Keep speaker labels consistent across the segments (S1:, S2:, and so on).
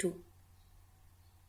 S1: 2।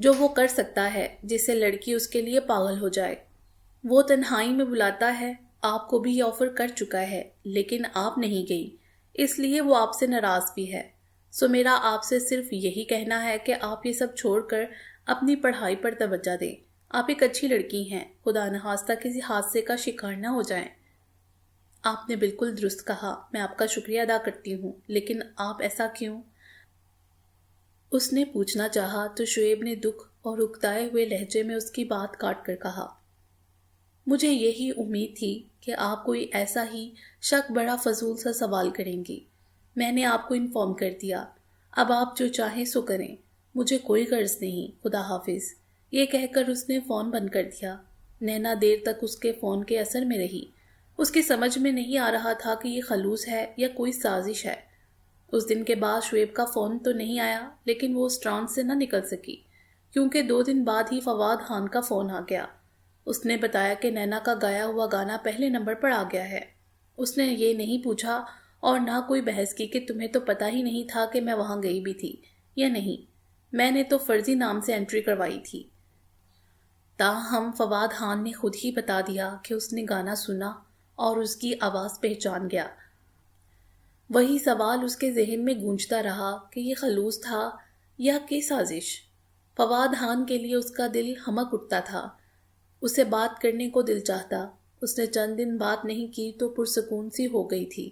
S1: جو وہ کر سکتا ہے جس سے لڑکی اس کے لیے پاگل ہو جائے۔ وہ تنہائی میں بلاتا ہے، آپ کو بھی یہ آفر کر چکا ہے لیکن آپ نہیں گئی، اس لیے وہ آپ سے ناراض بھی ہے۔ سو میرا آپ سے صرف یہی کہنا ہے کہ آپ یہ سب چھوڑ کر اپنی پڑھائی پر توجہ دیں۔ آپ ایک اچھی لڑکی ہیں، خدا نخواستہ کسی حادثے کا شکار نہ ہو جائیں۔ آپ نے بالکل درست کہا، میں آپ کا شکریہ ادا کرتی ہوں، لیکن آپ ایسا کیوں؟ اس نے پوچھنا چاہا تو شعیب نے دکھ اور اکتائے ہوئے لہجے میں اس کی بات کاٹ کر کہا، مجھے یہی امید تھی کہ آپ کوئی ایسا ہی شک بڑا فضول سا سوال کریں گی۔ میں نے آپ کو انفارم کر دیا، اب آپ جو چاہیں سو کریں، مجھے کوئی غرض نہیں، خدا حافظ۔ یہ کہہ کر اس نے فون بند کر دیا۔ نینا دیر تک اس کے فون کے اثر میں رہی۔ اس کی سمجھ میں نہیں آ رہا تھا کہ یہ خلوص ہے یا کوئی سازش ہے۔ اس دن کے بعد شعیب کا فون تو نہیں آیا، لیکن وہ اس ٹرانس سے نہ نکل سکی، کیونکہ 2 دن بعد ہی فواد خان کا فون آ گیا۔ اس نے بتایا کہ نینا کا گایا ہوا گانا پہلے نمبر پر آ گیا ہے۔ اس نے یہ نہیں پوچھا اور نہ کوئی بحث کی کہ تمہیں تو پتہ ہی نہیں تھا کہ میں وہاں گئی بھی تھی یا نہیں، میں نے تو فرضی نام سے انٹری کروائی تھی۔ تاہم فواد خان نے خود ہی بتا دیا کہ اس نے گانا سنا اور اس کی آواز پہچان گیا۔ وہی سوال اس کے ذہن میں گونجتا رہا کہ یہ خلوص تھا یا کہ سازش۔ فواد خان کے لیے اس کا دل ہمک اٹھتا تھا، اسے بات کرنے کو دل چاہتا۔ اس نے چند دن بات نہیں کی تو پرسکون سی ہو گئی تھی۔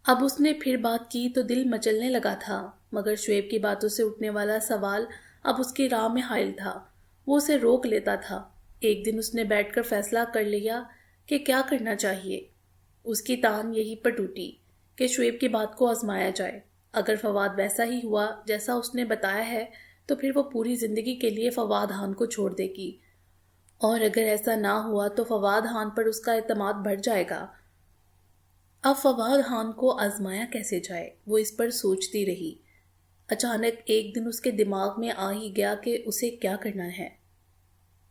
S1: اب اس نے پھر بات کی تو دل مچلنے لگا تھا، مگر شعیب کی باتوں سے اٹھنے والا سوال اب اس کی راہ میں حائل تھا۔ وہ اسے روک لیتا تھا۔ ایک دن اس نے بیٹھ کر فیصلہ کر لیا کہ کیا کرنا چاہیے۔ اس کی تان یہی پر ٹوٹی کہ شعیب کی بات کو آزمایا جائے۔ اگر فواد ویسا ہی ہوا جیسا اس نے بتایا ہے تو پھر وہ پوری زندگی کے لیے فواد خان کو چھوڑ دے گی، اور اگر ایسا نہ ہوا تو فواد خان پر اس کا اعتماد بڑھ جائے گا۔ اب فواد خان کو آزمایا کیسے جائے، وہ اس پر سوچتی رہی۔ اچانک ایک دن اس کے دماغ میں آ ہی گیا کہ اسے کیا کرنا ہے۔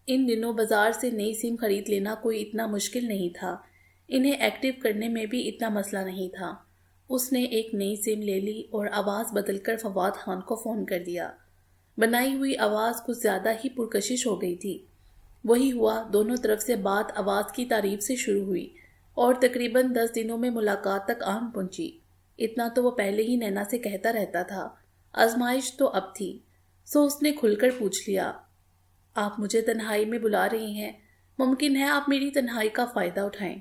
S1: ان دنوں بازار سے نئی سم خرید لینا کوئی اتنا مشکل نہیں تھا، انہیں ایکٹیو کرنے میں بھی اتنا مسئلہ نہیں تھا۔ اس نے ایک نئی سم لے لی اور آواز بدل کر فواد خان کو فون کر دیا۔ بنائی ہوئی آواز کچھ زیادہ ہی پرکشش ہو گئی تھی۔ وہی ہوا، دونوں طرف سے بات آواز کی تعریف سے شروع ہوئی اور تقریباً 10 دنوں میں ملاقات تک آن پہنچی۔ اتنا تو وہ پہلے ہی نینا سے کہتا رہتا تھا، آزمائش تو اب تھی۔ سو اس نے کھل کر پوچھ لیا، آپ مجھے تنہائی میں بلا رہی ہیں، ممکن ہے آپ میری تنہائی کا فائدہ اٹھائیں؟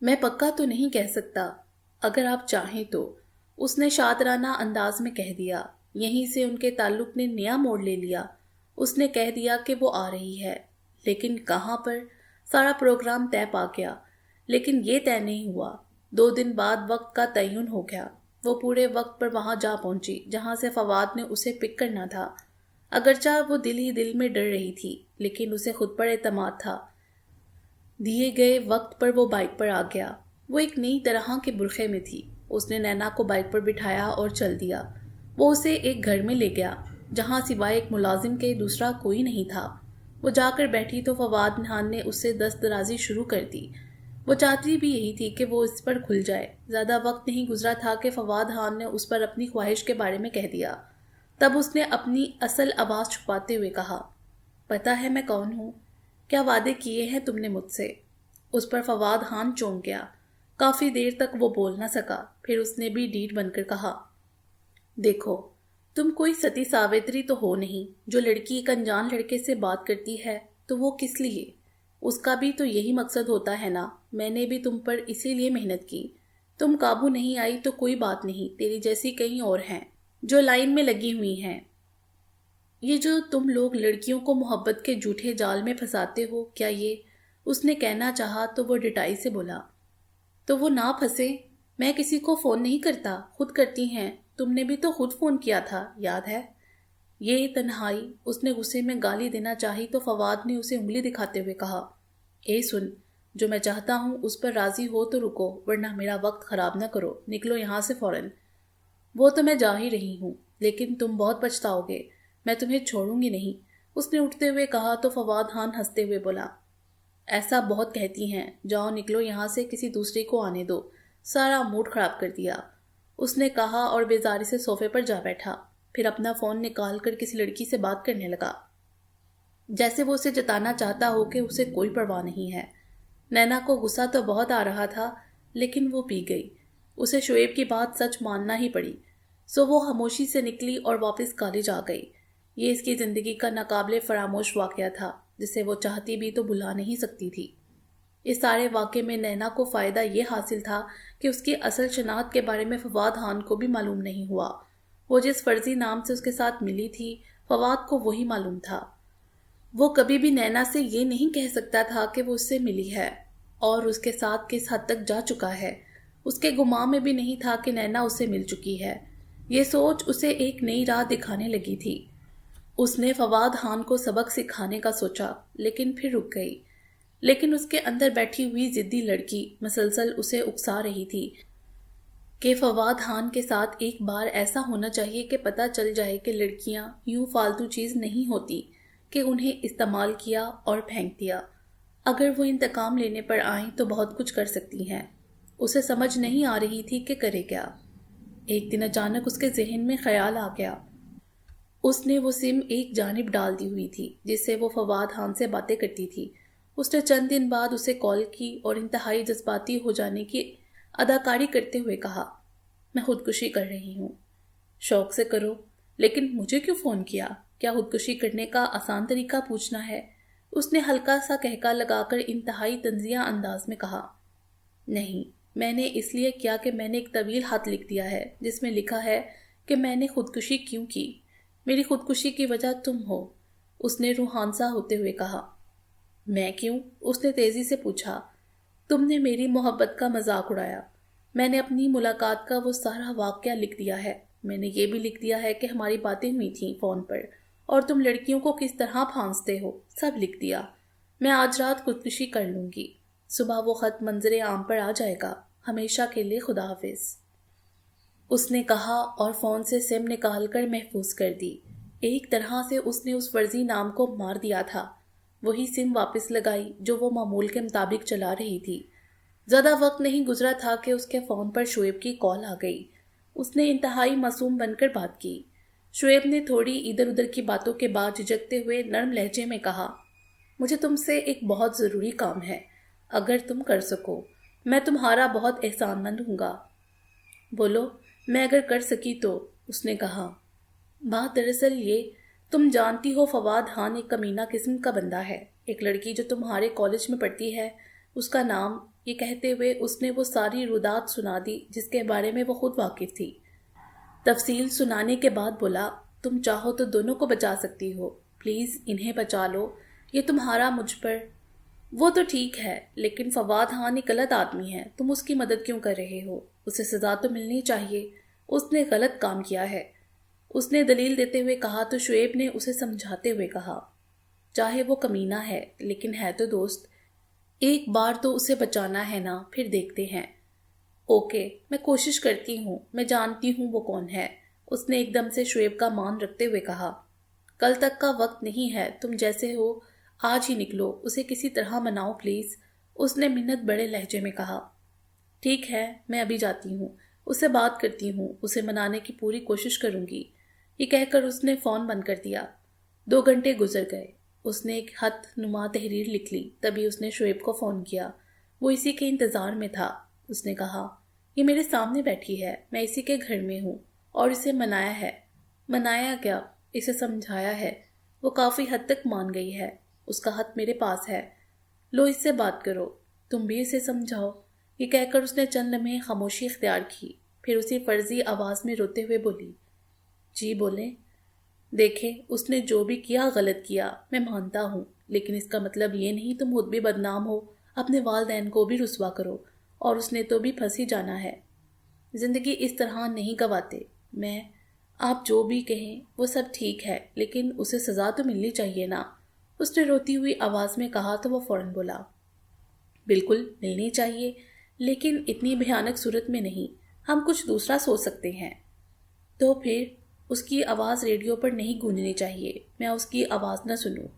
S1: میں پکا تو نہیں کہہ سکتا، اگر آپ چاہیں تو، اس نے شاطرانہ انداز میں کہہ دیا۔ یہیں سے ان کے تعلق نے نیا موڑ لے لیا۔ اس نے کہہ دیا کہ وہ آ رہی ہے، لیکن کہاں پر؟ سارا پروگرام طے پا گیا، لیکن یہ طے نہیں ہوا۔ 2 دن بعد وقت کا تعین ہو گیا۔ وہ پورے وقت پر وہاں جا پہنچی جہاں سے فواد نے اسے پک کرنا تھا۔ اگرچہ وہ دل ہی دل میں ڈر رہی تھی، لیکن اسے خود پر اعتماد تھا۔ دیے گئے وقت پر وہ بائک پر آ گیا۔ وہ ایک نئی طرح کے برقعے میں تھی۔ اس نے نینا کو بائک پر بٹھایا اور چل دیا۔ وہ اسے ایک گھر میں لے گیا جہاں سوائے ایک ملازم کے دوسرا کوئی نہیں تھا۔ وہ جا کر بیٹھی تو فواد خان نے اس سے دست درازی شروع کر دی۔ وہ چاہتی بھی یہی تھی کہ وہ اس پر کھل جائے۔ زیادہ وقت نہیں گزرا تھا کہ فواد خان نے اس پر اپنی خواہش کے بارے میں کہہ دیا۔ تب اس نے اپنی اصل آواز چھپاتے ہوئے کہا، پتہ ہے میں کون ہوں؟ کیا وعدے کیے ہیں تم نے مجھ سے؟ اس پر فواد خان چونک گیا۔ کافی دیر تک وہ بول نہ سکا، پھر اس نے بھی ڈیڑھ بن کر کہا، دیکھو تم کوئی ستی ساوتری تو ہو نہیں جو لڑکی ایک انجان لڑکے سے بات کرتی ہے تو وہ کس لیے؟ اس کا بھی تو یہی مقصد ہوتا ہے نا۔ میں نے بھی تم پر اسی لیے محنت کی۔ تم قابو نہیں آئی تو کوئی بات نہیں، تیری جیسی کئی اور ہیں جو لائن میں لگی ہوئی ہیں۔ یہ جو تم لوگ لڑکیوں کو محبت کے جھوٹے جال میں پھنساتے ہو، کیا یہ؟ اس نے کہنا چاہا تو وہ ڈٹائی سے بولا، تو وہ نہ پھنسے، میں کسی کو فون نہیں کرتا، خود کرتی ہیں، تم نے بھی تو خود فون کیا تھا، یاد ہے؟ یہ تنہائی۔ اس نے غصے میں گالی دینا چاہی تو فواد نے اسے انگلی دکھاتے ہوئے کہا، اے سن، جو میں چاہتا ہوں اس پر راضی ہو تو رکو، ورنہ میرا وقت خراب نہ کرو، نکلو یہاں سے فوراً۔ وہ تو میں جا ہی رہی ہوں، لیکن تم بہت پچھتاؤ گے، میں تمہیں چھوڑوں گی نہیں، اس نے اٹھتے ہوئے کہا تو فواد خان ہنستے ہوئے بولا، ایسا بہت کہتی ہیں، جاؤ نکلو یہاں سے، کسی دوسری کو آنے دو، سارا موڈ خراب کر دیا، اس نے کہا اور بیزاری سے صوفے پر جا بیٹھا۔ پھر اپنا فون نکال کر کسی لڑکی سے بات کرنے لگا، جیسے وہ اسے جتانا چاہتا ہو کہ اسے کوئی پرواہ نہیں ہے۔ نینا کو غصہ تو بہت آ رہا تھا، لیکن وہ پی گئی۔ اسے شعیب کی بات سچ ماننا ہی پڑی، سو وہ خاموشی سے نکلی اور واپس کالج آ گئی۔ یہ اس کی زندگی کا ناقابل فراموش واقعہ تھا، جسے وہ چاہتی بھی تو بھلا نہیں سکتی تھی۔ اس سارے واقعے میں نینا کو فائدہ یہ حاصل تھا کہ اس کی اصل شناخت کے بارے میں فواد خان کو بھی معلوم نہیں ہوا۔ وہ جس فرضی نام سے اس کے ساتھ ملی تھی، فواد کو وہی معلوم تھا۔ وہ کبھی بھی نینا سے یہ نہیں کہہ سکتا تھا کہ وہ اس سے ملی ہے اور اس کے ساتھ کس حد تک جا چکا ہے۔ اس کے گمان میں بھی نہیں تھا کہ نینا اسے مل چکی ہے۔ یہ سوچ اسے ایک نئی راہ دکھانے لگی تھی۔ اس نے فواد خان کو سبق سکھانے کا سوچا، لیکن پھر رک گئی۔ لیکن اس کے اندر بیٹھی ہوئی ضدی لڑکی مسلسل اسے اکسا رہی تھی کہ فواد خان کے ساتھ ایک بار ایسا ہونا چاہیے کہ پتہ چل جائے کہ لڑکیاں یوں فالتو چیز نہیں ہوتی کہ انہیں استعمال کیا اور پھینک دیا۔ اگر وہ انتقام لینے پر آئیں تو بہت کچھ کر سکتی ہیں۔ اسے سمجھ نہیں آ رہی تھی کہ کرے کیا۔ ایک دن اچانک اس کے ذہن میں خیال آ گیا۔ اس نے وہ سم ایک جانب ڈال دی ہوئی تھی جس سے وہ فواد خان سے باتیں کرتی تھی۔ اس نے چند دن بعد اسے کال کی اور انتہائی جذباتی ہو جانے کی اداکاری کرتے ہوئے کہا، میں خودکشی کر رہی ہوں۔ شوق سے کرو، لیکن مجھے کیوں فون کیا؟ کیا خودکشی کرنے کا آسان طریقہ پوچھنا ہے؟ اس نے ہلکا سا کہکا لگا کر انتہائی طنزیہ انداز میں کہا، نہیں، میں نے اس لیے کیا کہ میں نے ایک طویل خط لکھ دیا ہے جس میں لکھا ہے کہ میں نے خودکشی کیوں کی۔ میری خودکشی کی وجہ تم ہو۔ اس نے روحانسا ہوتے ہوئے کہا۔ میں کیوں؟ اس نے تیزی سے پوچھا۔ تم نے میری محبت کا مذاق اڑایا۔ میں نے اپنی ملاقات کا وہ سارا واقعہ لکھ دیا ہے۔ میں نے یہ بھی لکھ دیا ہے کہ ہماری باتیں ہوئی تھیں فون پر اور تم لڑکیوں کو کس طرح پھانستے ہو، سب لکھ دیا۔ میں آج رات خودکشی کر لوں گی۔ صبح وہ خط منظر عام پر آ جائے گا۔ ہمیشہ کے لیے خدا حافظ۔ اس نے کہا اور فون سے سم نکال کر محفوظ کر دی۔ ایک طرح سے اس نے اس فرضی نام کو مار دیا تھا۔ وہی سم واپس لگائی جو وہ معمول کے مطابق چلا رہی تھی۔ زیادہ وقت نہیں گزرا تھا کہ اس کے فون پر شعیب کی کال آ گئی۔ اس نے انتہائی معصوم بن کر بات کی۔ شعیب نے تھوڑی ادھر ادھر کی باتوں کے بعد جھجکتے ہوئے نرم لہجے میں کہا، مجھے تم سے ایک بہت ضروری کام ہے، اگر تم کر سکو میں تمہارا بہت احسان مند ہوں گا۔ بولو، میں اگر کر سکی تو، اس نے کہا۔ بات دراصل یہ، تم جانتی ہو فواد خان ایک کمینہ قسم کا بندہ ہے۔ ایک لڑکی جو تمہارے کالج میں پڑھتی ہے، اس کا نام، یہ کہتے ہوئے اس نے وہ ساری رودات سنا دی جس کے بارے میں وہ خود واقف تھی۔ تفصیل سنانے کے بعد بولا، تم چاہو تو دونوں کو بچا سکتی ہو، پلیز انہیں بچا لو، یہ تمہارا مجھ پر۔ وہ تو ٹھیک ہے، لیکن فواد خان ایک غلط آدمی ہے، تم اس کی مدد کیوں کر رہے ہو؟ اسے سزا تو ملنی چاہیے، اس نے غلط کام کیا ہے۔ اس نے دلیل دیتے ہوئے کہا تو شعیب نے اسے سمجھاتے ہوئے کہا، چاہے وہ کمینہ ہے لیکن ہے تو دوست، ایک بار تو اسے بچانا ہے نا، پھر دیکھتے ہیں۔ اوکے، میں کوشش کرتی ہوں، میں جانتی ہوں وہ کون ہے، اس نے ایک دم سے شعیب کا مان رکھتے ہوئے کہا۔ کل تک کا وقت نہیں ہے، تم جیسے ہو آج ہی نکلو، اسے کسی طرح مناؤ پلیز، اس نے منت بڑے لہجے میں کہا۔ ٹھیک ہے، میں ابھی جاتی ہوں، اسے بات کرتی ہوں، اسے منانے کی پوری کوشش کروں گی، یہ کہہ کر اس نے فون بند کر دیا۔ 2 گھنٹے گزر گئے۔ اس نے ایک خط نما تحریر لکھ لی، تبھی اس نے شعیب کو فون کیا۔ وہ اسی کے انتظار میں تھا۔ اس نے کہا، یہ میرے سامنے بیٹھی ہے، میں اسی کے گھر میں ہوں اور اسے منایا ہے۔ منایا کیا؟ اسے سمجھایا ہے، وہ کافی حد تک مان گئی ہے، اس کا خط میرے پاس ہے، لو اس سے بات کرو، تم بھی اسے سمجھاؤ۔ یہ کہہ کر اس نے چند لمحے خاموشی اختیار کی، پھر اسی فرضی آواز میں روتے ہوئے بولی، جی بولیں۔ دیکھیں، اس نے جو بھی کیا غلط کیا، میں مانتا ہوں، لیکن اس کا مطلب یہ نہیں تم خود بھی بدنام ہو، اپنے والدین کو بھی رسوا کرو، اور اس نے تو بھی پھنس ہی جانا ہے۔ زندگی اس طرح نہیں گواتے۔ آپ جو بھی کہیں وہ سب ٹھیک ہے، لیکن اسے سزا تو ملنی چاہیے نا، اس نے روتی ہوئی آواز میں کہا تو وہ فوراً بولا، بالکل ملنی چاہیے، لیکن اتنی بھیانک صورت میں نہیں، ہم کچھ دوسرا سوچ سکتے ہیں۔ تو پھر اس کی آواز ریڈیو پر نہیں گونجنی چاہیے، میں اس کی آواز نہ سنوں،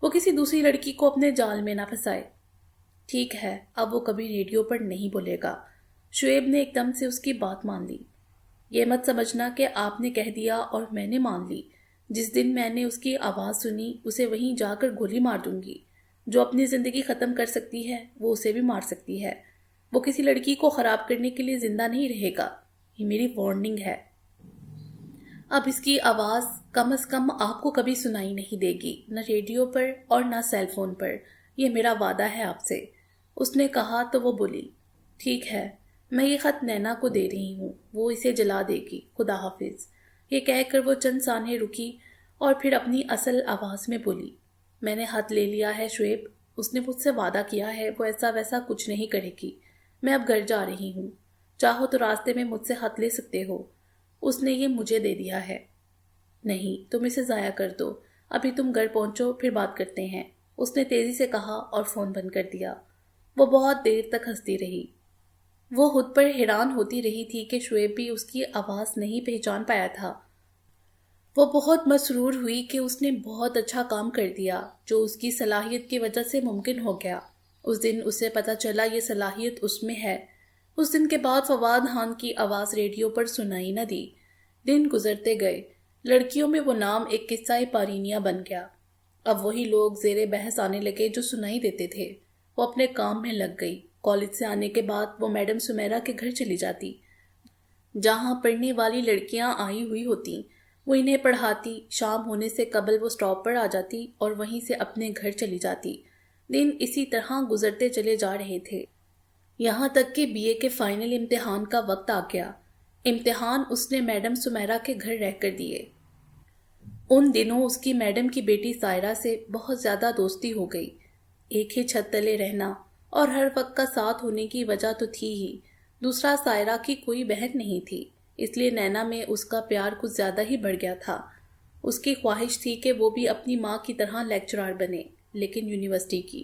S1: وہ کسی دوسری لڑکی کو اپنے جال میں نہ پھنسائے۔ ٹھیک ہے، اب وہ کبھی ریڈیو پر نہیں بولے گا۔ شعیب نے ایک دم سے اس کی بات مان لی۔ یہ مت سمجھنا کہ آپ نے کہہ دیا اور میں نے مان لی۔ جس دن میں نے اس کی آواز سنی اسے وہیں جا کر گولی مار دوں گی۔ جو اپنی زندگی ختم کر سکتی ہے وہ اسے بھی مار سکتی ہے۔ وہ کسی لڑکی کو خراب کرنے کے لیے زندہ نہیں رہے گا۔ یہ میری وارننگ ہے۔ اب اس کی آواز کم از کم آپ کو کبھی سنائی نہیں دے گی، نہ ریڈیو پر اور نہ سیل فون پر۔ یہ میرا وعدہ ہے آپ سے۔ اس نے کہا تو وہ بولی، ٹھیک ہے، میں یہ خط نینا کو دے رہی ہوں، وہ اسے جلا دے گی، خدا حافظ۔ یہ کہہ کر وہ چند ثانیے رکی اور پھر اپنی اصل آواز میں بولی، میں نے خط لے لیا ہے شعیب، اس نے مجھ سے وعدہ کیا ہے وہ ایسا ویسا کچھ نہیں کرے گی۔ میں اب گھر جا رہی ہوں، چاہو تو راستے میں مجھ سے خط لے سکتے ہو۔ اس نے یہ مجھے دے دیا ہے۔ نہیں، تم اسے ضائع کر دو، ابھی تم گھر پہنچو پھر بات کرتے ہیں، اس نے تیزی سے کہا اور فون بند کر دیا۔ وہ بہت دیر تک ہنستی رہی۔ وہ خود پر حیران ہوتی رہی تھی کہ شعیب بھی اس کی آواز نہیں پہچان پایا تھا۔ وہ بہت مسرور ہوئی کہ اس نے بہت اچھا کام کر دیا جو اس کی صلاحیت کی وجہ سے ممکن ہو گیا۔ اس دن اسے پتہ چلا یہ صلاحیت اس میں ہے۔ اس دن کے بعد فواد خان کی آواز ریڈیو پر سنائی نہ دی۔ دن گزرتے گئے، لڑکیوں میں وہ نام ایک قصہ پارینیہ بن گیا۔ اب وہی لوگ زیر بحث آنے لگے جو سنائی دیتے تھے۔ وہ اپنے کام میں لگ گئی۔ کالج سے آنے کے بعد وہ میڈم سمیرا کے گھر چلی جاتی، جہاں پڑھنے والی لڑکیاں آئی ہوئی ہوتی۔ وہ انہیں پڑھاتی، شام ہونے سے قبل وہ سٹاپ پر آ جاتی اور وہیں سے اپنے گھر چلی جاتی۔ دن اسی طرح گزرتے چلے جا رہے تھے، یہاں تک کہ بی اے کے فائنل امتحان کا وقت آ گیا۔ امتحان اس نے میڈم سمیرا کے گھر رہ کر دیے۔ ان دنوں اس کی میڈم کی بیٹی سائرہ سے بہت زیادہ دوستی ہو گئی۔ ایک ہی چھت تلے رہنا اور ہر وقت کا ساتھ ہونے کی وجہ تو تھی ہی، دوسرا سائرہ کی کوئی بہن نہیں تھی، اس لیے نینا میں اس کا پیار کچھ زیادہ ہی بڑھ گیا تھا۔ اس کی خواہش تھی کہ وہ بھی اپنی ماں کی طرح لیکچرار بنے، لیکن یونیورسٹی کی۔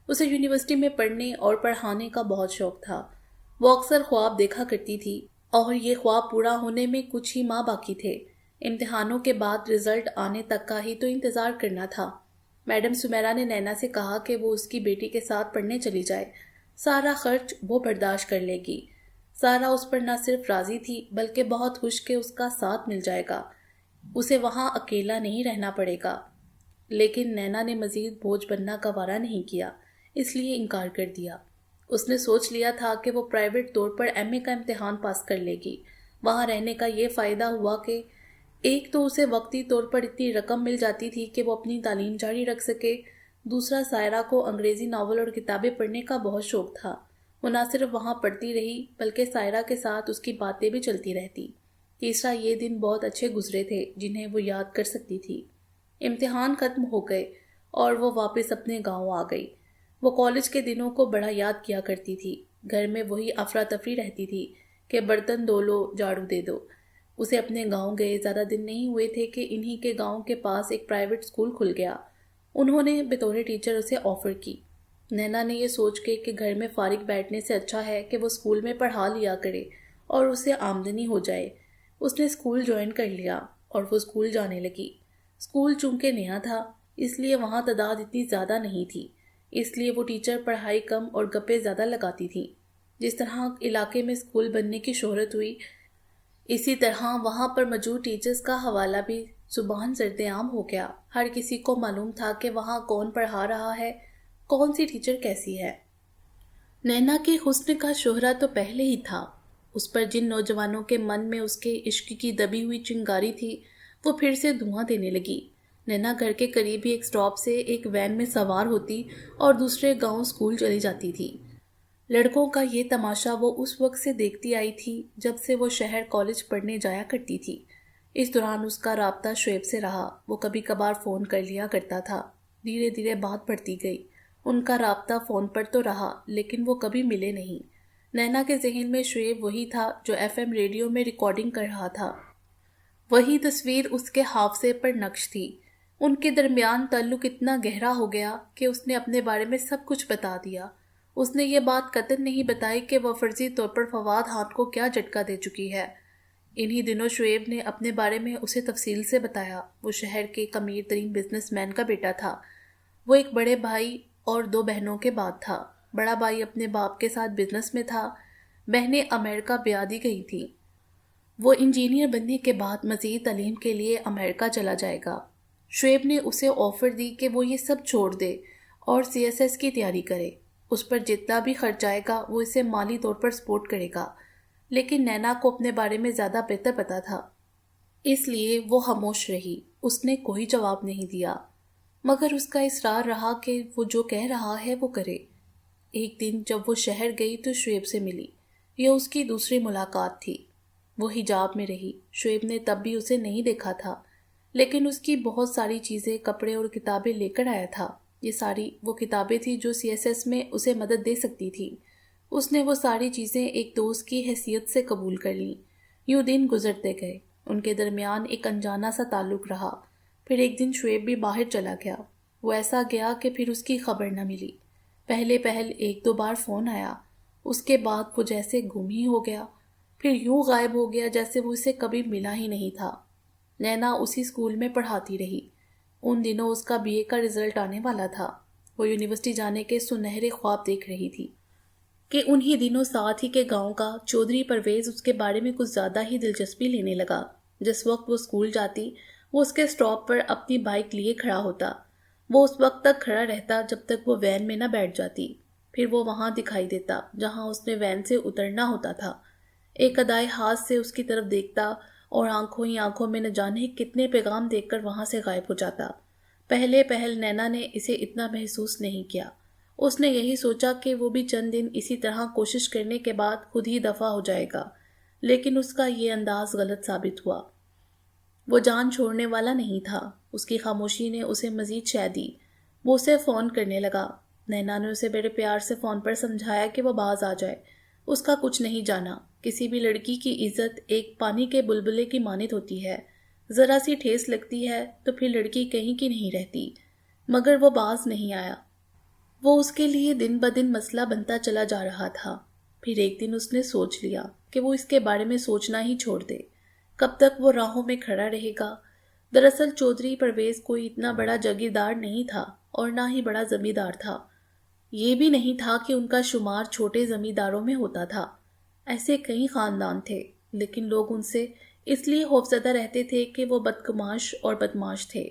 S1: اسے یونیورسٹی میں پڑھنے اور پڑھانے کا بہت شوق تھا۔ وہ اکثر خواب دیکھا کرتی تھی اور یہ خواب پورا ہونے میں کچھ ہی ماہ باقی تھے۔ امتحانوں کے بعد رزلٹ آنے تک کا ہی تو انتظار کرنا تھا۔ میڈم سمیرا نے نینا سے کہا کہ وہ اس کی بیٹی کے ساتھ پڑھنے چلی جائے، سارا خرچ وہ برداشت کر لے گی۔ سارا اس پر نہ صرف راضی تھی بلکہ بہت خوش کہ اس کا ساتھ مل جائے گا، اسے وہاں اکیلا نہیں رہنا پڑے گا۔ لیکن نینا نے مزید بوجھ بننا کا وعدہ نہیں کیا، اس لیے انکار کر دیا۔ اس نے سوچ لیا تھا کہ وہ پرائیویٹ طور پر ایم اے کا امتحان پاس کر لے گی۔ وہاں رہنے کا یہ فائدہ ہوا کہ ایک تو اسے وقتی طور پر اتنی رقم مل جاتی تھی کہ وہ اپنی تعلیم جاری رکھ سکے، دوسرا سائرہ کو انگریزی ناول اور کتابیں پڑھنے کا بہت شوق تھا۔ وہ نہ صرف وہاں پڑھتی رہی بلکہ سائرہ کے ساتھ اس کی باتیں بھی چلتی رہتی۔ تیسرا، یہ دن بہت اچھے گزرے تھے جنہیں وہ یاد کر سکتی تھی۔ امتحان ختم ہو گئے اور وہ واپس اپنے گاؤں آ گئی۔ وہ کالج کے دنوں کو بڑا یاد کیا کرتی تھی۔ گھر میں وہی افراتفری رہتی تھی کہ برتن دھو لو، جھاڑو دے دو۔ اسے اپنے گاؤں گئے زیادہ دن نہیں ہوئے تھے کہ انہی کے گاؤں کے پاس ایک پرائیویٹ اسکول کھل گیا۔ انہوں نے بطور ٹیچر اسے آفر کی۔ نینا نے یہ سوچ کے کہ گھر میں فارغ بیٹھنے سے اچھا ہے کہ وہ اسکول میں پڑھا لیا کرے اور اسے آمدنی ہو جائے، اس نے اسکول جوائن کر لیا اور وہ اسکول جانے لگی۔ اسکول چونکہ نیا تھا اس لیے وہاں تعداد اتنی زیادہ نہیں تھی، اس لیے وہ ٹیچر پڑھائی کم اور گپے زیادہ لگاتی تھی۔ جس طرح علاقے میں اسکول بننے کی شہرت ہوئی، اسی طرح وہاں پر موجود ٹیچرز کا حوالہ بھی زبان زرد عام ہو گیا۔ ہر کسی کو معلوم تھا کہ وہاں کون پڑھا رہا ہے، کون سی ٹیچر کیسی ہے۔ نینا کے حسن کا شہرہ تو پہلے ہی تھا، اس پر جن نوجوانوں کے من میں اس کے عشق کی دبی ہوئی چنگاری تھی وہ پھر سے دھواں دینے لگی۔ نینا گھر کے قریب ہی ایک سٹاپ سے ایک وین میں سوار ہوتی اور دوسرے گاؤں اسکول چلی جاتی تھی۔ لڑکوں کا یہ تماشا وہ اس وقت سے دیکھتی آئی تھی جب سے وہ شہر کالج پڑھنے جایا کرتی تھی۔ اس دوران اس کا رابطہ شعیب سے رہا، وہ کبھی کبھار فون کر لیا کرتا تھا۔ دھیرے دھیرے بات بڑھتی گئی، ان کا رابطہ فون پر تو رہا لیکن وہ کبھی ملے نہیں۔ نینا کے ذہن میں شعیب وہی تھا جو ایف ایم ریڈیو میں ریکارڈنگ کر رہا تھا، وہی تصویر اس کے حافظے پر نقش تھی۔ ان کے درمیان تعلق اتنا گہرا ہو گیا کہ اس نے اپنے بارے میں سب کچھ بتا دیا۔ اس نے یہ بات قطعاً نہیں بتائی کہ وہ فرضی طور پر فواد خان کو کیا جھٹکا دے چکی ہے۔ انہی دنوں شعیب نے اپنے بارے میں اسے تفصیل سے بتایا۔ وہ شہر کے ایک امیر ترین بزنس مین کا بیٹا تھا۔ وہ ایک بڑے بھائی اور 2 بہنوں کے بعد تھا۔ بڑا بھائی اپنے باپ کے ساتھ بزنس میں تھا، بہنیں امریکہ بیاہ دی گئی تھیں۔ وہ انجینئر بننے کے بعد مزید تعلیم کے لیے امریکہ چلا جائے گا۔ شعیب نے اسے آفر دی کہ وہ یہ سب چھوڑ دے اور CSS کی تیاری کرے۔ اس پر جتنا بھی خرچ آئے گا وہ اسے مالی طور پر سپورٹ کرے گا، لیکن نینا کو اپنے بارے میں زیادہ بہتر پتا تھا، اس لیے وہ خاموش رہی۔ اس نے کوئی جواب نہیں دیا، مگر اس کا اصرار رہا کہ وہ جو کہہ رہا ہے وہ کرے۔ ایک دن جب وہ شہر گئی تو شعیب سے ملی۔ یہ اس کی دوسری ملاقات تھی۔ وہ حجاب میں رہی۔ شعیب نے تب بھی اسے نہیں دیکھا تھا، لیکن اس کی بہت ساری چیزیں، کپڑے اور کتابیں لے کر آیا تھا۔ یہ ساری وہ کتابیں تھیں جو CSS میں اسے مدد دے سکتی تھی۔ اس نے وہ ساری چیزیں ایک دوست کی حیثیت سے قبول کر لیں۔ یوں دن گزرتے گئے۔ ان کے درمیان ایک انجانا سا تعلق رہا۔ پھر ایک دن شعیب بھی باہر چلا گیا۔ وہ ایسا گیا کہ پھر اس کی خبر نہ ملی۔ پہل ایک دو بار فون آیا، اس کے بعد وہ جیسے گم ہی ہو گیا، پھر یوں غائب ہو گیا جیسے وہ اسے کبھی ملا ہی نہیں تھا۔ نینا اسی اسکول میں پڑھاتی رہی۔ ان دنوں اس کا BA کا رزلٹ آنے والا تھا۔ وہ یونیورسٹی جانے کے سنہرے خواب دیکھ رہی تھی کہ انہی دنوں ساتھ ہی کے گاؤں کا چودھری پرویز اس کے بارے میں کچھ زیادہ ہی دلچسپی لینے لگا۔ جس وقت وہ اسکول جاتی، وہ اس کے اسٹاپ پر اپنی بائک لیے کھڑا ہوتا۔ وہ اس وقت تک کھڑا رہتا جب تک وہ وین میں نہ بیٹھ جاتی، پھر وہ وہاں دکھائی دیتا جہاں اس نے وین سے اترنا ہوتا تھا۔ ایک ادائے ہاتھ سے اس کی طرف دیکھتا اور آنکھوں ہی آنکھوں میں نہ جانے کتنے پیغام دیکھ کر وہاں سے غائب ہو جاتا۔ پہل نینا نے اسے اتنا محسوس نہیں کیا۔ اس نے یہی سوچا کہ وہ بھی چند دن اسی طرح کوشش کرنے کے بعد خود ہی دفع ہو جائے گا، لیکن اس کا یہ انداز غلط ثابت ہوا۔ وہ جان چھوڑنے والا نہیں تھا۔ اس کی خاموشی نے اسے مزید شے دی۔ وہ اسے فون کرنے لگا۔ نینا نے اسے بڑے پیار سے فون پر سمجھایا کہ وہ باز آ جائے۔ اس کا کچھ نہیں جانا۔ کسی بھی لڑکی کی عزت ایک پانی کے بلبلے کی مانند ہوتی ہے، ذرا سی ٹھیس لگتی ہے تو پھر لڑکی کہیں کی نہیں رہتی۔ مگر وہ باز نہیں آیا۔ وہ اس کے لیے دن بدن مسئلہ بنتا چلا جا رہا تھا۔ پھر ایک دن اس نے سوچ لیا کہ وہ اس کے بارے میں سوچنا ہی چھوڑ دے۔ کب تک وہ راہوں میں کھڑا رہے گا؟ دراصل چودھری پرویز کوئی اتنا بڑا جاگیردار نہیں تھا اور نہ ہی بڑا زمیندار تھا۔ یہ بھی نہیں تھا کہ ان کا شمار چھوٹے زمینداروں میں ہوتا تھا۔ ایسے کئی خاندان تھے، لیکن لوگ ان سے اس لیے خوفزدہ رہتے تھے کہ وہ بدگماش اور بدماش تھے۔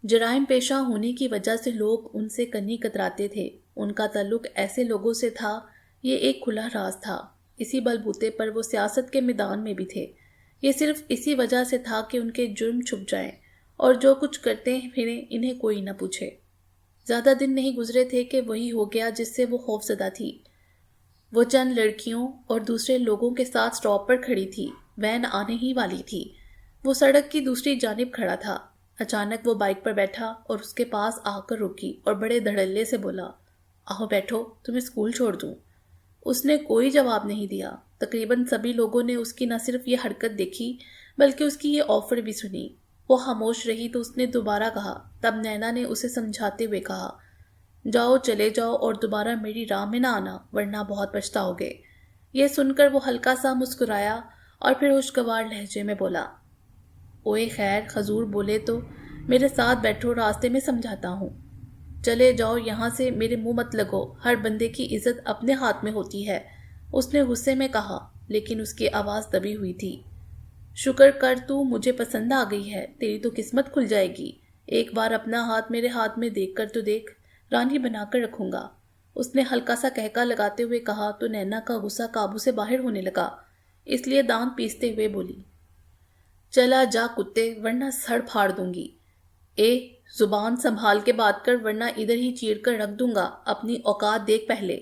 S1: جرائم پیشہ ہونے کی وجہ سے لوگ ان سے کنی کتراتے تھے۔ ان کا تعلق ایسے لوگوں سے تھا، یہ ایک کھلا راز تھا۔ اسی بلبوتے پر وہ سیاست کے میدان میں بھی تھے۔ یہ صرف اسی وجہ سے تھا کہ ان کے جرم چھپ جائیں اور جو کچھ کرتے پھریں انہیں کوئی نہ پوچھے۔ زیادہ دن نہیں گزرے تھے کہ وہی ہو گیا جس سے وہ خوفزدہ تھی۔ وہ چند لڑکیوں اور دوسرے لوگوں کے ساتھ اسٹاپ پر کھڑی تھی۔ وین آنے ہی والی تھی۔ وہ سڑک کی دوسری جانب کھڑا تھا۔ اچانک وہ بائک پر بیٹھا اور اس کے پاس آ کر رکی اور بڑے دھڑلے سے بولا، آؤ بیٹھو، تمہیں اسکول چھوڑ دوں۔ اس نے کوئی جواب نہیں دیا۔ تقریباً سبھی لوگوں نے اس کی نہ صرف یہ حرکت دیکھی بلکہ اس کی یہ آفر بھی سنی۔ وہ خاموش رہی تو اس نے دوبارہ کہا۔ تب نینا نے اسے سمجھاتے ہوئے کہا، جاؤ، چلے جاؤ اور دوبارہ میری راہ میں نہ آنا ورنہ بہت پچھتاؤ گے۔ یہ سن کر وہ ہلکا سا مسکرایا اور پھر خوشگوار لہجے میں بولا، اوئے خیر، حضور بولے تو میرے ساتھ بیٹھو، راستے میں سمجھاتا ہوں۔ چلے جاؤ یہاں سے، میرے منہ مت لگو، ہر بندے کی عزت اپنے ہاتھ میں ہوتی ہے، اس نے غصے میں کہا، لیکن اس کی آواز دبی ہوئی تھی۔ شکر کر، تو مجھے پسند آ گئی ہے، تیری تو قسمت کھل جائے گی۔ ایک بار اپنا ہاتھ میرے ہاتھ میں دیکھ کر تو دیکھ، رانی بنا کر رکھوں گا۔ اس نے ہلکا سا کہکا لگاتے ہوئے کہا تو نینا کا غصہ قابو سے باہر ہونے لگا، اس لیے دانت پیستے ہوئے بولی، چلا جا کتے، ورنہ سڑ پھاڑ دوں گی۔ اے، زبان سنبھال کے بات کر ورنہ ادھر ہی چیر کر رکھ دوں گا، اپنی اوقات دیکھ پہلے۔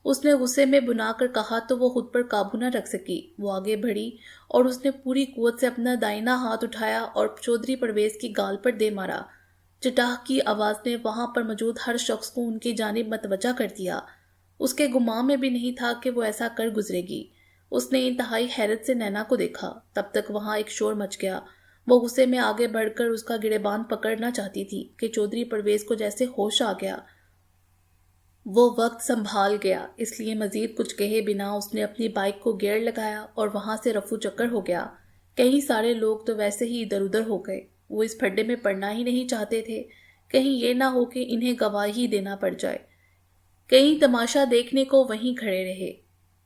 S1: اس نے غصے میں بنا کر کہا تو وہ خود پر قابو نہ رکھ سکی۔ وہ آگے بڑھی اور اس نے پوری قوت سے اپنا دائنا ہاتھ اٹھایا اور چودھری پرویز کی گال پر دے مارا۔ چٹاخ کی آواز نے وہاں پر موجود ہر شخص کو ان کی جانب متوجہ کر دیا۔ اس کے گمان میں بھی نہیں تھا کہ وہ ایسا کر گزرے گی۔ اس نے انتہائی حیرت سے نینا کو دیکھا۔ تب تک وہاں ایک شور مچ گیا۔ وہ غصے میں آگے بڑھ کر اس کا گریبان پکڑنا چاہتی تھی کہ چودھری پرویز کو جیسے ہوش آ گیا۔ وہ وقت سنبھال گیا، اس لیے مزید کچھ کہے بنا اس نے اپنی بائک کو گیئر لگایا اور وہاں سے رفو چکر ہو گیا۔ کئی سارے لوگ تو ویسے ہی ادھر ادھر ہو گئے۔ وہ اس پھڈے میں پڑنا ہی نہیں چاہتے تھے، کہیں یہ نہ ہو کہ انہیں گواہی دینا پڑ جائے۔ کئی تماشا دیکھنے کو وہیں کھڑے رہے۔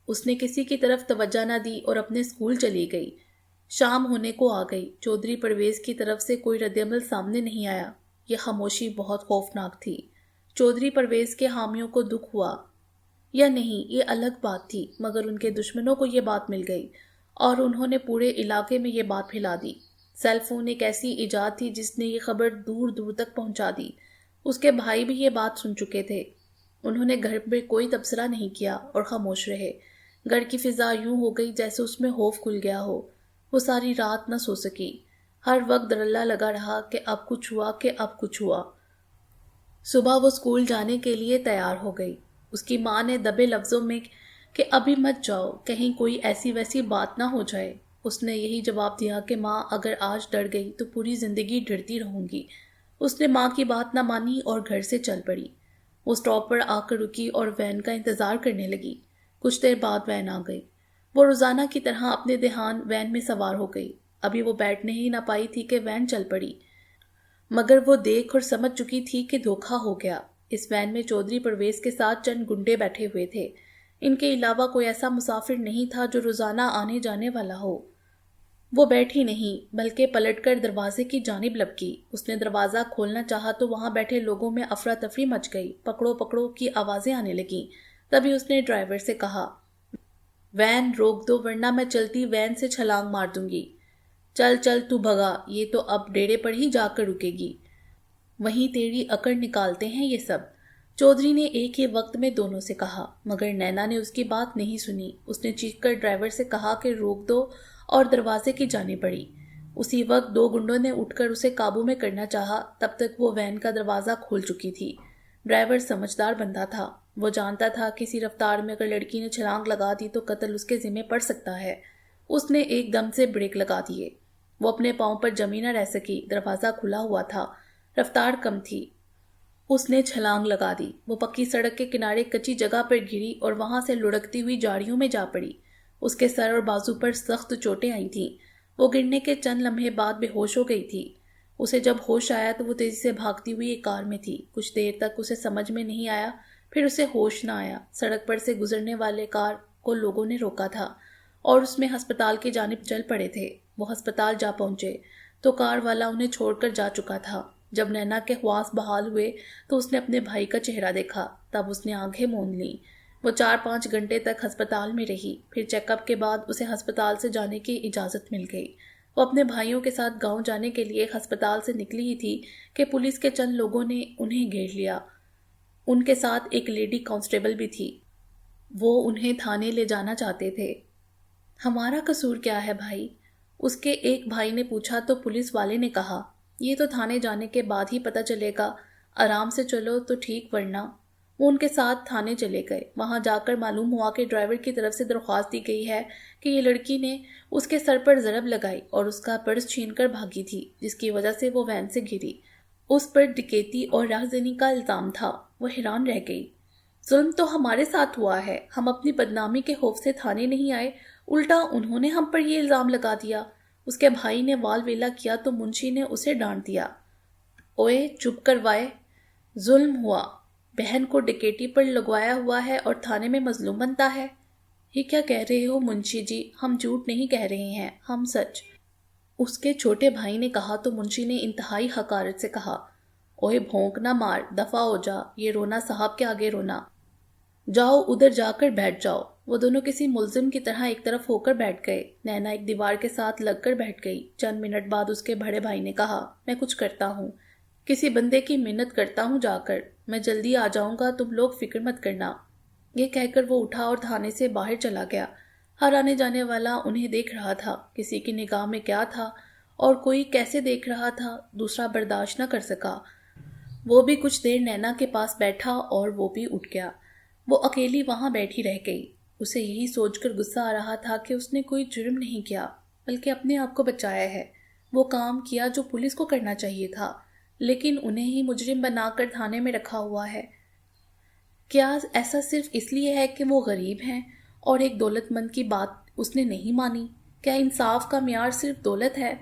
S1: اس نے کسی کی طرف توجہ نہ دی اور اپنے اسکول چلی گئی۔ شام ہونے کو آ گئی۔ چودھری پرویز کی طرف سے کوئی رد عمل سامنے نہیں آیا۔ یہ خاموشی بہت خوفناک تھی۔ چودھری پرویز کے حامیوں کو دکھ ہوا یا نہیں یہ الگ بات تھی، مگر ان کے دشمنوں کو یہ بات مل گئی اور انہوں نے پورے علاقے میں یہ بات پھیلا دی۔ سیل فون ایک ایسی ایجاد تھی جس نے یہ خبر دور دور تک پہنچا دی۔ اس کے بھائی بھی یہ بات سن چکے تھے۔ انہوں نے گھر میں کوئی تبصرہ نہیں کیا اور خاموش رہے۔ گھر کی فضا یوں ہو گئی جیسے اس میں خوف کھل گیا ہو۔ وہ ساری رات نہ سو سکی۔ ہر وقت درلا لگا رہا کہ اب کچھ ہوا، کہ اب کچھ ہوا۔ صبح وہ اسکول جانے کے لیے تیار ہو گئی۔ اس کی ماں نے دبے لفظوں میں کہ ابھی مت جاؤ، کہیں کوئی ایسی ویسی بات نہ ہو جائے۔ اس نے یہی جواب دیا کہ ماں اگر آج ڈر گئی تو پوری زندگی ڈرتی رہوں گی۔ اس نے ماں کی بات نہ مانی اور گھر سے چل پڑی۔ وہ اسٹاپ پر آ کر رکی اور وین کا انتظار کرنے لگی۔ کچھ دیر بعد وین آ گئی۔ وہ روزانہ کی طرح اپنے دھیان وین میں سوار ہو گئی۔ ابھی وہ بیٹھنے ہی نہ پائی تھی کہ وین چل پڑی، مگر وہ دیکھ اور سمجھ چکی تھی کہ دھوکہ ہو گیا۔ اس وین میں چودھری پرویز کے ساتھ چند گنڈے بیٹھے ہوئے تھے۔ ان کے علاوہ کوئی ایسا مسافر نہیں تھا جو روزانہ آنے جانے والا ہو۔ وہ بیٹھی نہیں بلکہ پلٹ کر دروازے کی جانب لپکی۔ اس نے دروازہ کھولنا چاہا تو وہاں بیٹھے لوگوں میں افراتفری مچ گئی۔ پکڑو پکڑو کی آوازیں آنے لگیں۔ تبھی اس نے ڈرائیور سے کہا، وین روک دو ورنہ میں چلتی وین سے چھلانگ مار دوں گی۔ چل چل تو بھگا، یہ تو اب ڈیرے پر ہی جا کر رکے گی، وہیں تیری اکڑ نکالتے ہیں یہ سب۔ چودھری نے ایک ہی وقت میں دونوں سے کہا، مگر نینا نے اس کی بات نہیں سنی۔ اس نے چیخ کر ڈرائیور سے کہا کہ روک دو اور دروازے کی جانب بڑھی۔ اسی وقت دو گنڈوں نے اٹھ کر اسے قابو میں کرنا چاہا، تب تک وہ وین کا دروازہ کھول چکی تھی۔ ڈرائیور سمجھدار بندہ تھا۔ وہ جانتا تھا کسی رفتار میں اگر لڑکی نے چھلانگ لگا دی تو قتل اس کے ذمہ پڑ سکتا ہے۔ اس نے ایک دم سے بریک لگا دیے۔ وہ اپنے پاؤں پر جمی نہ رہ سکی۔ دروازہ کھلا ہوا تھا، رفتار کم تھی۔ اس نے چھلانگ لگا دی۔ وہ پکی سڑک کے کنارے کچی جگہ پر گری اور وہاں سے لڑکتی ہوئی جھاڑیوں میں جا پڑی۔ اس کے سر اور بازو پر سخت چوٹیں آئی تھیں۔ وہ گرنے کے چند لمحے بعد بے ہوش ہو گئی تھی۔ اسے جب ہوش آیا تو وہ تیزی سے بھاگتی ہوئی ایک کار میں تھی۔ کچھ دیر تک اسے سمجھ میں نہیں آیا، پھر اسے ہوش نہ آیا۔ سڑک پر سے گزرنے والے کار کو لوگوں نے روکا تھا اور اس میں ہسپتال کی جانب چل پڑے تھے۔ وہ ہسپتال جا پہنچے تو کار والا انہیں چھوڑ کر جا چکا تھا۔ جب نینا کے حواس بحال ہوئے تو اس نے اپنے بھائی کا چہرہ دیکھا، تب اس نے آنکھیں موند لیں۔ وہ 4-5 گھنٹے تک ہسپتال میں رہی۔ پھر چیک اپ کے بعد اسے ہسپتال سے جانے کی اجازت مل گئی۔ وہ اپنے بھائیوں کے ساتھ گاؤں جانے کے لیے ہسپتال سے نکلی ہی تھی کہ پولیس کے چند لوگوں نے انہیں گھیر لیا۔ ان کے ساتھ ایک لیڈی کانسٹیبل بھی تھی۔ وہ انہیں تھانے لے جانا چاہتے تھے۔ ہمارا قصور کیا ہے بھائی؟ اس کے ایک بھائی نے پوچھا تو پولیس والے نے کہا، یہ تو تھانے جانے کے بعد ہی پتہ چلے گا، آرام سے چلو تو ٹھیک ورنہ۔ وہ ان کے ساتھ تھانے چلے گئے۔ وہاں جا کر معلوم ہوا کہ ڈرائیور کی طرف سے درخواست دی گئی ہے کہ یہ لڑکی نے اس کے سر پر ضرب لگائی اور اس کا پرس چھین کر بھاگی تھی، جس کی وجہ سے وہ وین سے گری۔ اس پر ڈکیتی اور راہزنی کا الزام تھا۔ وہ حیران رہ گئی۔ ظلم تو ہمارے ساتھ ہوا ہے، ہم اپنی بدنامی کے خوف سے تھانے نہیں آئے، الٹا انہوں نے ہم پر یہ الزام لگا دیا۔ اس کے بھائی نے وال ویلا کیا تو منشی نے اسے ڈانٹ دیا۔ اوئے چپ کروائے، ظلم ہوا، بہن کو ڈکیٹی پر لگوایا ہوا ہے اور تھانے میں مظلوم بنتا ہے۔ یہ کیا کہہ رہے ہو منشی جی؟ ہم جھوٹ نہیں کہہ رہے ہیں، ہم سچ۔ اس کے چھوٹے بھائی نے کہا تو منشی نے انتہائی حقارت سے کہا، اوئے بھونک نہ مار، دفع ہو جا، یہ رونا صاحب کے آگے رونا۔ جاؤ ادھر جا کر بیٹھ جاؤ۔ وہ دونوں کسی ملزم کی طرح ایک طرف ہو کر بیٹھ گئے۔ نینا ایک دیوار کے ساتھ لگ کر بیٹھ گئی۔ چند منٹ بعد اس کے بڑے بھائی نے کہا، میں کچھ کرتا ہوں، کسی بندے کی منت کرتا ہوں جا کر، میں جلدی آ جاؤں گا، تم لوگ فکر مت کرنا۔ یہ کہہ کر وہ اٹھا اور تھانے سے باہر چلا گیا۔ ہر آنے جانے والا انہیں دیکھ رہا تھا۔ کسی کی نگاہ میں کیا تھا اور کوئی کیسے دیکھ رہا تھا، دوسرا برداشت نہ کر سکا۔ وہ بھی کچھ دیر نینا کے پاس بیٹھا اور وہ بھی اٹھ گیا۔ وہ اکیلی وہاں بیٹھی رہ گئی۔ اسے یہی سوچ کر غصہ آ رہا تھا کہ اس نے کوئی جرم نہیں کیا بلکہ اپنے آپ کو بچایا ہے۔ وہ کام کیا جو پولیس کو کرنا چاہیے تھا، لیکن انہیں ہی مجرم بنا کر تھانے میں رکھا ہوا ہے۔ کیا ایسا صرف اس لیے ہے کہ وہ غریب ہیں اور ایک دولت مند کی بات اس نے نہیں مانی؟ کیا انصاف کا معیار صرف دولت ہے؟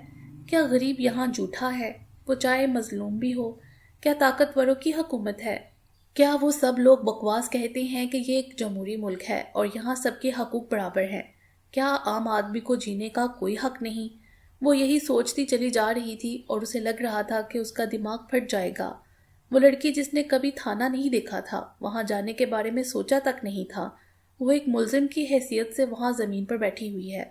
S1: کیا غریب یہاں جھوٹا ہے، وہ چاہے مظلوم بھی ہو؟ کیا طاقتوروں کی حکومت ہے؟ کیا وہ سب لوگ بکواس کہتے ہیں کہ یہ ایک جمہوری ملک ہے اور یہاں سب کے حقوق برابر ہیں؟ کیا عام آدمی کو جینے کا کوئی حق نہیں؟ وہ یہی سوچتی چلی جا رہی تھی اور اسے لگ رہا تھا کہ اس کا دماغ پھٹ جائے گا۔ وہ لڑکی جس نے کبھی تھانہ نہیں دیکھا تھا، وہاں جانے کے بارے میں سوچا تک نہیں تھا، وہ ایک ملزم کی حیثیت سے وہاں زمین پر بیٹھی ہوئی ہے۔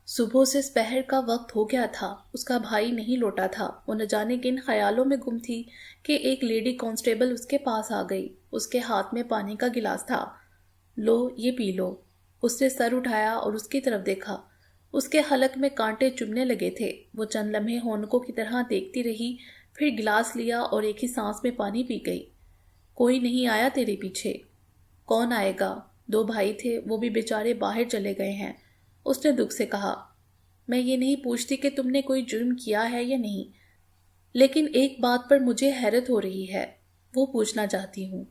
S1: صبح سے سپہر کا وقت ہو گیا تھا، اس کا بھائی نہیں لوٹا تھا۔ وہ نہ جانے کن خیالوں میں گم تھی کہ ایک لیڈی کانسٹیبل اس کے پاس آ گئی۔ اس کے ہاتھ میں پانی کا گلاس تھا۔ لو، یہ پی لو۔ اس نے سر اٹھایا اور اس کی طرف دیکھا۔ اس کے حلق میں کانٹے چبھنے لگے تھے۔ وہ چند لمحے ہونکوں کی طرح دیکھتی رہی، پھر گلاس لیا اور ایک ہی سانس میں پانی پی گئی۔ کوئی نہیں آیا تیرے پیچھے؟ کون آئے گا؟ 2 بھائی تھے، وہ بھی بیچارے باہر چلے گئے ہیں، اس نے دکھ سے کہا۔ میں یہ نہیں پوچھتی کہ تم نے کوئی جرم کیا ہے یا نہیں، لیکن ایک بات پر مجھے حیرت ہو رہی ہے، وہ پوچھنا چاہتی ہوں،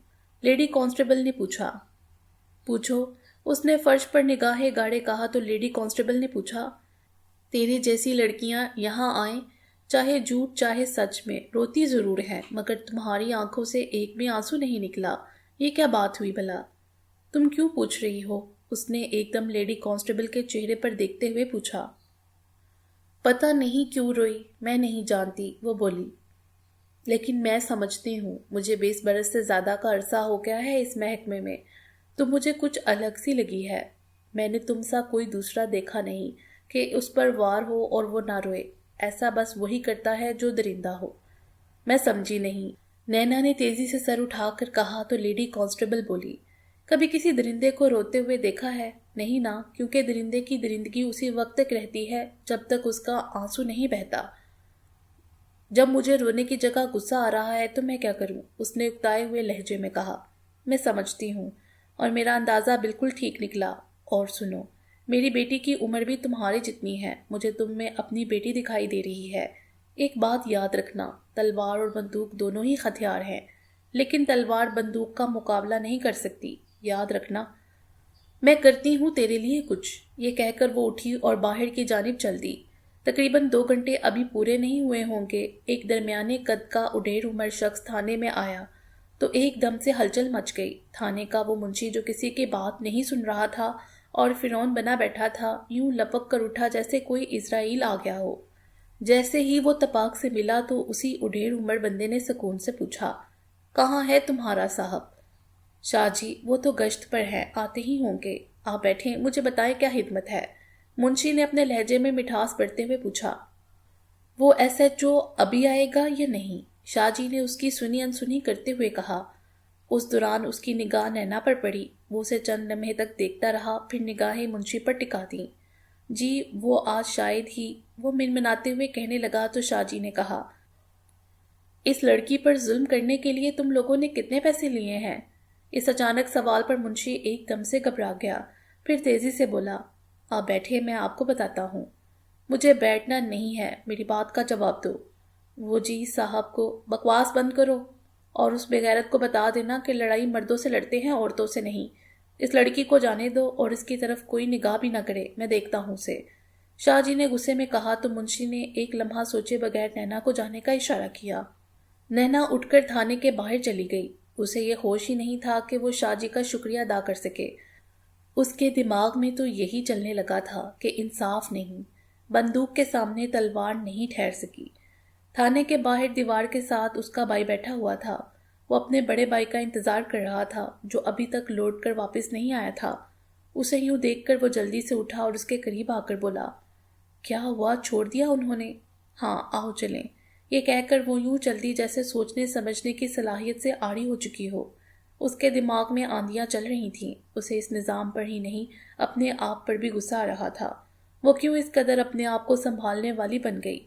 S1: لیڈی کانسٹیبل نے پوچھا۔ پوچھو، اس نے فرش پر نگاہیں گاڑے کہا تو لیڈی کانسٹیبل نے پوچھا، تیرے جیسی لڑکیاں یہاں آئیں، چاہے جھوٹ چاہے سچ میں، روتی ضرور ہے، مگر تمہاری آنکھوں سے ایک بھی آنسو نہیں نکلا، یہ کیا بات ہوئی بھلا؟ تم کیوں پوچھ رہی ہو؟ اس نے ایک دم لیڈی کانسٹیبل کے چہرے پر دیکھتے ہوئے پوچھا۔ پتہ نہیں کیوں روئی، میں نہیں جانتی، وہ بولی، لیکن میں سمجھتی ہوں، مجھے 20 برس سے زیادہ کا عرصہ ہو گیا ہے اس محکمے میں، تو مجھے کچھ الگ سی لگی ہے۔ میں نے تم سا کوئی دوسرا دیکھا نہیں کہ اس پر وار ہو اور وہ نہ روئے، ایسا بس وہی کرتا ہے جو درندہ ہو۔ میں سمجھی نہیں، نینا نے تیزی سے سر اٹھا کر کہا تو لیڈی کانسٹیبل بولی، کبھی کسی درندے کو روتے ہوئے دیکھا ہے؟ نہیں نا، کیونکہ درندے کی درندگی اسی وقت تک رہتی ہے جب تک اس کا آنسو نہیں بہتا۔ جب مجھے رونے کی جگہ غصہ آ رہا ہے تو میں کیا کروں؟ اس نے اکتائے ہوئے لہجے میں کہا۔ میں سمجھتی ہوں، اور میرا اندازہ بالکل ٹھیک نکلا۔ اور سنو، میری بیٹی کی عمر بھی تمہاری جتنی ہے، مجھے تم میں اپنی بیٹی دکھائی دے رہی ہے۔ ایک بات یاد رکھنا، تلوار اور بندوق دونوں ہی ہتھیار ہیں، لیکن تلوار بندوق کا مقابلہ نہیں کر سکتی، یاد رکھنا۔ میں کرتی ہوں تیرے لیے کچھ، یہ کہہ کر وہ اٹھی اور باہر کی جانب چل دی۔ تقریباً 2 گھنٹے ابھی پورے نہیں ہوئے ہوں گے، ایک درمیانے قد کا اڈیر عمر شخص تھانے میں آیا تو ایک دم سے ہلچل مچ گئی۔ تھانے کا وہ منشی جو کسی کی بات نہیں سن رہا تھا اور فرعون بنا بیٹھا تھا، یوں لپک کر اٹھا جیسے کوئی اسرائیل آ گیا ہو۔ جیسے ہی وہ تپاک سے ملا تو اسی اڈیر عمر بندے نے سکون سے پوچھا، کہاں ہے تمہارا صاحب؟ شاہ جی، وہ تو گشت پر ہے، آتے ہی ہوں گے۔ آپ بیٹھیں، مجھے بتائیں کیا خدمت ہے؟ منشی نے اپنے لہجے میں مٹھاس بڑھتے ہوئے پوچھا۔ وہ ایس ایچ او ابھی آئے گا یا نہیں؟ شاہ جی نے اس کی سنی انسنی کرتے ہوئے کہا۔ اس دوران اس کی نگاہ نینا پر پڑی، وہ اسے چند لمحے تک دیکھتا رہا، پھر نگاہیں منشی پر ٹکا دیں۔ جی، وہ آج شاید ہی، وہ منمناتے ہوئے کہنے لگا تو شاہ جی نے کہا، اس لڑکی پر ظلم کرنے کے لیے تم لوگوں نے کتنے پیسے لیے ہیں؟ اس اچانک سوال پر منشی ایک دم سے گھبرا گیا، پھر تیزی سے بولا، آپ بیٹھے، میں آپ کو بتاتا ہوں۔ مجھے بیٹھنا نہیں ہے، میری بات کا جواب دو۔ وہ جی صاحب کو، بکواس بند کرو، اور اس بے غیرت کو بتا دینا کہ لڑائی مردوں سے لڑتے ہیں، عورتوں سے نہیں۔ اس لڑکی کو جانے دو اور اس کی طرف کوئی نگاہ بھی نہ کرے، میں دیکھتا ہوں اسے۔ شاہ جی نے غصے میں کہا تو منشی نے ایک لمحہ سوچے بغیر نینا کو جانے کا اشارہ کیا۔ نینا اٹھ کر تھانے کے باہر چلی گئی۔ اسے یہ ہوش ہی نہیں تھا کہ وہ شاہ جی کا شکریہ ادا کر سکے۔ اس کے دماغ میں تو یہی چلنے لگا تھا کہ انصاف نہیں، بندوق کے سامنے تلوار نہیں ٹھہر سکی۔ تھانے کے باہر دیوار کے ساتھ اس کا بھائی بیٹھا ہوا تھا۔ وہ اپنے بڑے بھائی کا انتظار کر رہا تھا جو ابھی تک لوٹ کر واپس نہیں آیا تھا۔ اسے یوں دیکھ کر وہ جلدی سے اٹھا اور اس کے قریب آ کر بولا، کیا ہوا، چھوڑ دیا انہوں نے؟ ہاں، آؤ چلیں۔ یہ کہہ کر وہ یوں چل دی جیسے سوچنے سمجھنے کی صلاحیت سے آڑی ہو چکی ہو۔ اس کے دماغ میں آندیاں چل رہی تھیں۔ اسے اس نظام پر ہی نہیں، اپنے آپ پر بھی غصہ آ رہا تھا۔ وہ کیوں اس قدر اپنے آپ کو سنبھالنے والی بن گئی؟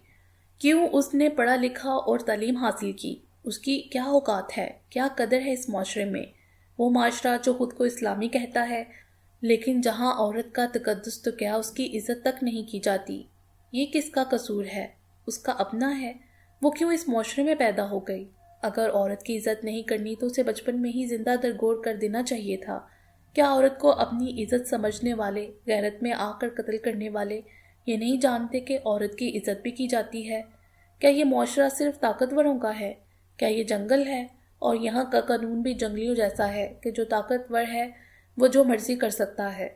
S1: کیوں اس نے پڑھا لکھا اور تعلیم حاصل کی؟ اس کی کیا اوقات ہے، کیا قدر ہے اس معاشرے میں؟ وہ معاشرہ جو خود کو اسلامی کہتا ہے، لیکن جہاں عورت کا تقدس تو کیا اس کی عزت تک نہیں کی جاتی۔ یہ کس کا قصور ہے؟ اس کا اپنا ہے۔ وہ کیوں اس معاشرے میں پیدا ہو گئی؟ اگر عورت کی عزت نہیں کرنی تو اسے بچپن میں ہی زندہ درگور کر دینا چاہیے تھا۔ کیا عورت کو اپنی عزت سمجھنے والے، غیرت میں آ کر قتل کرنے والے یہ نہیں جانتے کہ عورت کی عزت بھی کی جاتی ہے؟ کیا یہ معاشرہ صرف طاقتوروں کا ہے؟ کیا یہ جنگل ہے اور یہاں کا قانون بھی جنگلیوں جیسا ہے کہ جو طاقتور ہے وہ جو مرضی کر سکتا ہے؟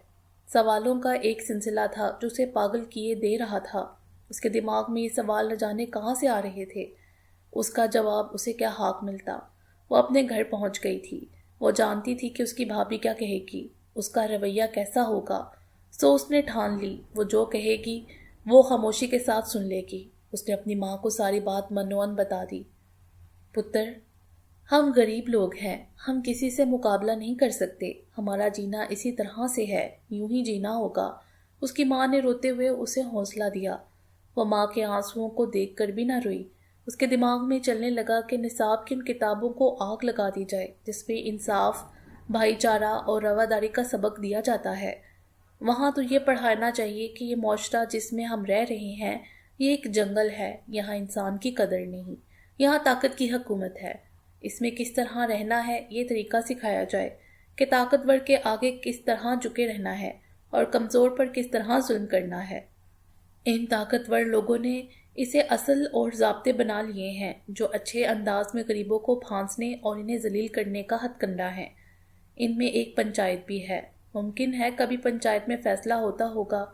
S1: سوالوں کا ایک سلسلہ تھا جو اسے پاگل کیے دے رہا تھا۔ اس کے دماغ میں یہ سوال نہ جانے کہاں سے آ رہے تھے۔ اس کا جواب اسے کیا حق ملتا۔ وہ اپنے گھر پہنچ گئی تھی۔ وہ جانتی تھی کہ اس کی بھابھی کیا کہے گی، اس کا رویہ کیسا ہوگا۔ سو اس نے ٹھان لی وہ جو کہے گی وہ خاموشی کے ساتھ سن لے گی۔ اس نے اپنی ماں کو ساری بات منوان بتا دی۔ پتر، ہم غریب لوگ ہیں، ہم کسی سے مقابلہ نہیں کر سکتے، ہمارا جینا اسی طرح سے ہے، یوں ہی جینا ہوگا۔ اس کی ماں نے روتے ہوئے اسے حوصلہ دیا۔ وہ ماں کے آنسوؤں کو دیکھ کر بھی نہ روئی۔ اس کے دماغ میں چلنے لگا کہ نصاب کی ان کتابوں کو آگ لگا دی جائے جس میں انصاف، بھائی چارہ اور رواداری کا سبق دیا جاتا ہے۔ وہاں تو یہ پڑھانا چاہیے کہ یہ معاشرہ جس میں ہم رہ رہے ہیں یہ ایک جنگل ہے، یہاں انسان کی قدر نہیں، یہاں طاقت کی حکومت ہے۔ اس میں کس طرح رہنا ہے یہ طریقہ سکھایا جائے کہ طاقتور کے آگے کس طرح جھکے رہنا ہے اور کمزور پر کس طرح ظلم کرنا ہے۔ ان طاقتور لوگوں نے اسے اصل اور ضابطے بنا لیے ہیں جو اچھے انداز میں غریبوں کو پھانسنے اور انہیں ذلیل کرنے کا ہتھ کنڈا ہے۔ ان میں ایک پنچایت بھی ہے۔ ممکن ہے کبھی پنچایت میں فیصلہ ہوتا ہوگا،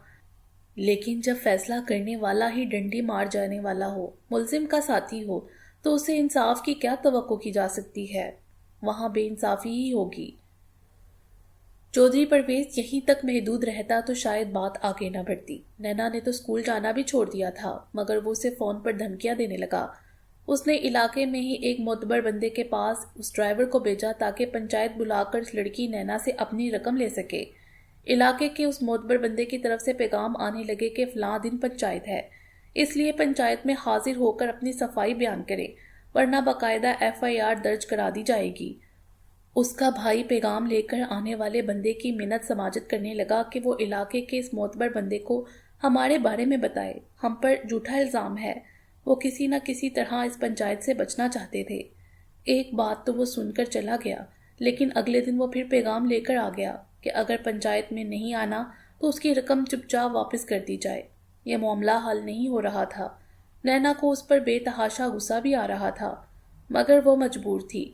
S1: لیکن جب فیصلہ کرنے والا ہی ڈنڈی مار جانے والا ہو، ملزم کا ساتھی ہو، تو اسے انصاف کی کیا توقع کی جا سکتی ہے؟ وہاں بے انصافی ہی ہوگی۔ چودھری پرویز یہیں تک محدود رہتا تو شاید بات آگے نہ بڑھتی۔ نینا نے تو اسکول جانا بھی چھوڑ دیا تھا، مگر وہ اسے فون پر دھمکیاں دینے لگا۔ اس نے علاقے میں ہی ایک معتبر بندے کے پاس اس ڈرائیور کو بھیجا تاکہ پنچایت بلا کر اس لڑکی نینا سے اپنی رقم لے سکے۔ علاقے کے اس معتبر بندے کی طرف سے پیغام آنے لگے کہ فلاں دن پنچایت ہے، اس لیے پنچایت میں حاضر ہو کر اپنی صفائی بیان کرے، ورنہ باقاعدہ FIR درج کرا دی جائے گی۔ اس کا بھائی پیغام لے کر آنے والے بندے کی منت سماجت کرنے لگا کہ وہ علاقے کے اس معتبر بندے کو ہمارے بارے میں بتائے، ہم پر جھوٹا الزام ہے۔ وہ کسی نہ کسی طرح اس پنچایت سے بچنا چاہتے تھے۔ ایک بات تو وہ سن کر چلا گیا، لیکن اگلے دن وہ پھر پیغام لے کر آ گیا کہ اگر پنچایت میں نہیں آنا تو اس کی رقم چپ چاپ واپس کر دی جائے۔ یہ معاملہ حل نہیں ہو رہا تھا۔ نینا کو اس پر بے تحاشا غصہ بھی آ رہا تھا، مگر وہ مجبور تھی،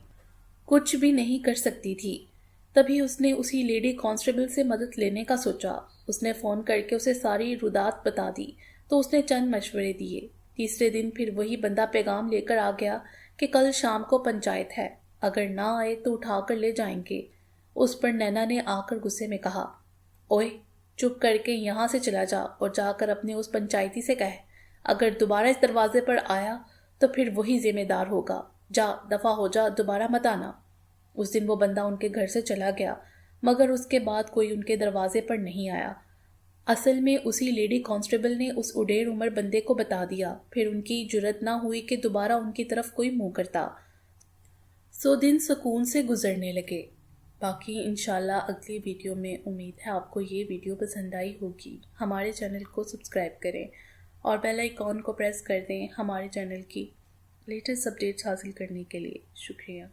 S1: کچھ بھی نہیں کر سکتی تھی۔ تبھی اس نے اسی لیڈی کانسٹیبل سے مدد لینے کا سوچا۔ اس نے فون کر کے اسے ساری رودات بتا دی تو اس نے چند مشورے دیے۔ تیسرے دن پھر وہی بندہ پیغام لے کر آ گیا کہ کل شام کو پنچایت ہے، اگر نہ آئے تو اٹھا کر لے جائیں گے۔ اس پر نینا نے آ کر غصے میں کہا، اوئے، چپ کر کے یہاں سے چلا جا اور جا کر اپنے اس پنچایتی سے کہہ، اگر دوبارہ اس دروازے پر آیا تو پھر وہی ذمہ دار ہوگا، جا دفع ہو جا، دوبارہ مت آنا۔ اس دن وہ بندہ ان کے گھر سے چلا گیا، مگر اس کے بعد کوئی ان کے دروازے پر نہیں آیا۔ اصل میں اسی لیڈی کانسٹیبل نے اس اڈیر عمر بندے کو بتا دیا، پھر ان کی جرت نہ ہوئی کہ دوبارہ ان کی طرف کوئی منہ کرتا۔ سو دن سکون سے گزرنے لگے۔ باقی انشاءاللہ اگلی ویڈیو میں امید ہے آپ کو یہ ویڈیو پسند آئی ہوگی۔ ہمارے چینل کو سبسکرائب کریں اور بیل آئیکن کو پریس کر دیں ہمارے چینل کی لیٹسٹ اپڈیٹس حاصل کرنے کے لیے۔ شکریہ۔